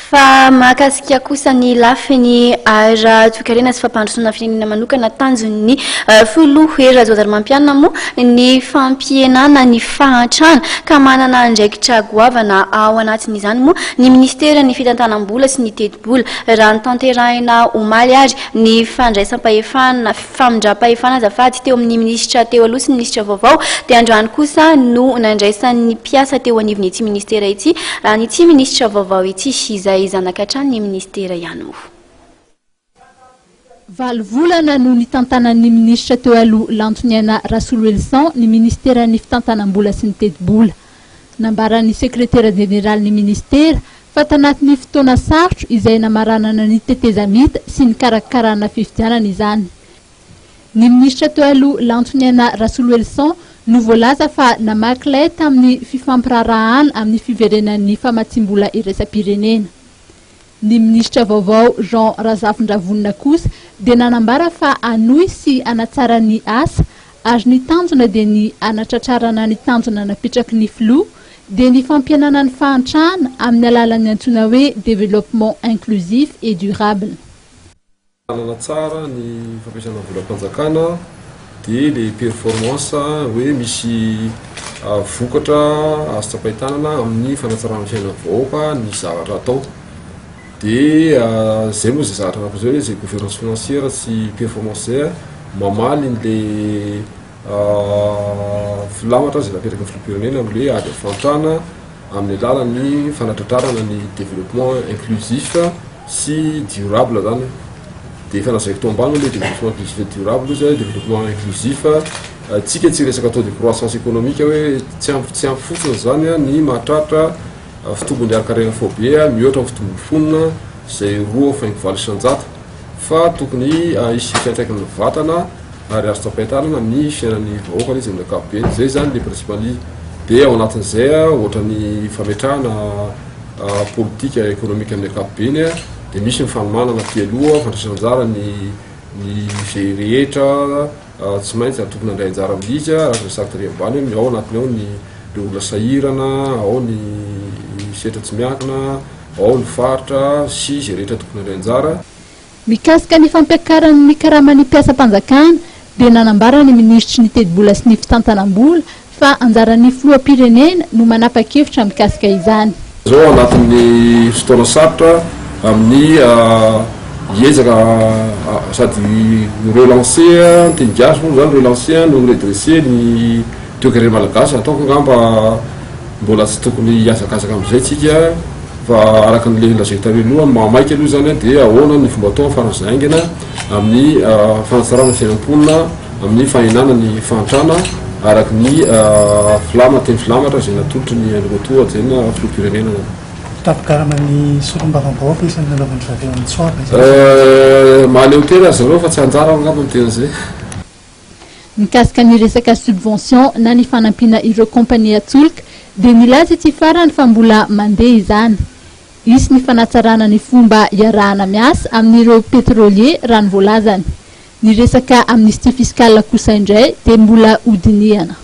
fa mahakasika kosa ny lafiny raha toekarena sy fampandrosoana firenena manokana tanjon'ny filoha era zoazary-mampianina moa ny fampienana ny fahantrana ka manana andraikitra goavana ao anatin'izany moa ny ministera ny fitantanam-bola sy ny teti-bola raha ny tanterahina omaly ary ny fandraisam-pahefana famindram-pahefana azafady teo amin'ny minisitra teo aloha sy ny minisitra vaovao dia androany kosa no nandraisan'ny mpiasa teo anivony ity ministera ity raha nyity minisitra vaovao ity izay zanakatran ny ministera ihany moa. Valvolana no nitantanan'ny ministra teo aloha Lantoniana Rasoloelson ny ministera ny fitantanam-bola sy ny teti-bola. Nambaran'ny sekretera general ny ministera fa tanatin'ny fotoana sarotro izay namaranana ny tetezamita sy ny karakarana fifidianana izany. Ny ministra teo aloha Lantoniana Rasoloelson no voalaza fa namaklay tamin'ny fifampirarahana amin'ny fiverenan'ny famatsiam-bola iraisam-pirenena. Ny ministra vaovao Jean Razafindravonina kosa dia nanambara fa anohy sy anatsara ny asa ary ny tanjona dia ny anatratrarana ny tanjona napetraky ny filoha dia ny fampianana ny fahantrana amin'ny alalan'ny antsoina hoe développement inclusif et durable. Anatsara ny fampiasana volam-panjakana dia les performance hoe misy vokatra azo tsapahitanana amin'ny fanatsarana fiainana vahoaka ny zavatra atao. Dia zay moa zay zavatra anapizao hoe zay gouvernance financière sy performance zay mamaly le filamatra zay napetraky ny filoham-pirenena amin'le ady afantana amin'ny alalan'ny fanatratrarana ny développement inclusif sy durable zany. Dia fanazaiko tao ambany le développement inclusif et durable zay développement inclusif tsika tsy resaka taux de croissance économique hoe tsy ampy fotsiny zany ny mahatratra fitombony arakarena fobe mihoatra amin'ny fitombony fonina zay 2.9 isan-jato fa tokony isy fiantraikany vatana ary azo tsapahitanana amin'ny fiainan'ny vahoaka izy amin'ny ankapobeny zay zany le principal. Dia ao anatin'izay ohatra ny fametrahana politika économique amin'ny ankapobeny dia misy ny fanomanana pialoha fandraisan-jara ny zay rehetra tsy maintsy tokony handray anjara amin'izy raha resaka tary ambany ao anatiny ao ny olona sahirana, ao ny setra tsy miankina, ao ny faritra sy zay rehetra tokony handray anjara. Mikasika ny fampiakaran'ny karaman'ny mpiasam-panjakana dia nanambara ny ministry ny teti-bola sy ny fitantanam-bola fa anjaran'ny filoham-pirenena no manapa-kevitra mikasika izany. Zao anatin'ny fotoana sarotra amin'ny hiezaka sady relancer teny gasy moa zany relancer no redresser ny toekarena malagasy ataoko angamba mbola tsy tokony hiazakazaka amin'izay tsika fa araka n'le lazaiko tary aloha mamaiky aloha zany dia ahoana ny fomba atao fanazaingana amin'ny fanatsarana fiainam-ponina amin'ny fahinana ny fahantrana araka ny filama teny filamatra zay natolotry ny androtoa zayna filoham-pirenena. Tapikaraman'ny solom-bavam-bahoaka isan'ny nanaovan'ny vavy amin'ny tsoaka mahaleo tena zareo fa tsy anjara angamba amin'ny tena zay. Mikasika ny resaka subvention na ny fanampiana ireo kompania atsolika dia milaza ity farany fa mbola mandeha izany. Isy ny fanatsarana ny fomba iarahana miasa amin'ireo pétrolier raha ny voalazany. Ny resaka amnistie fiscale kosa indray dia mbola hodiniana.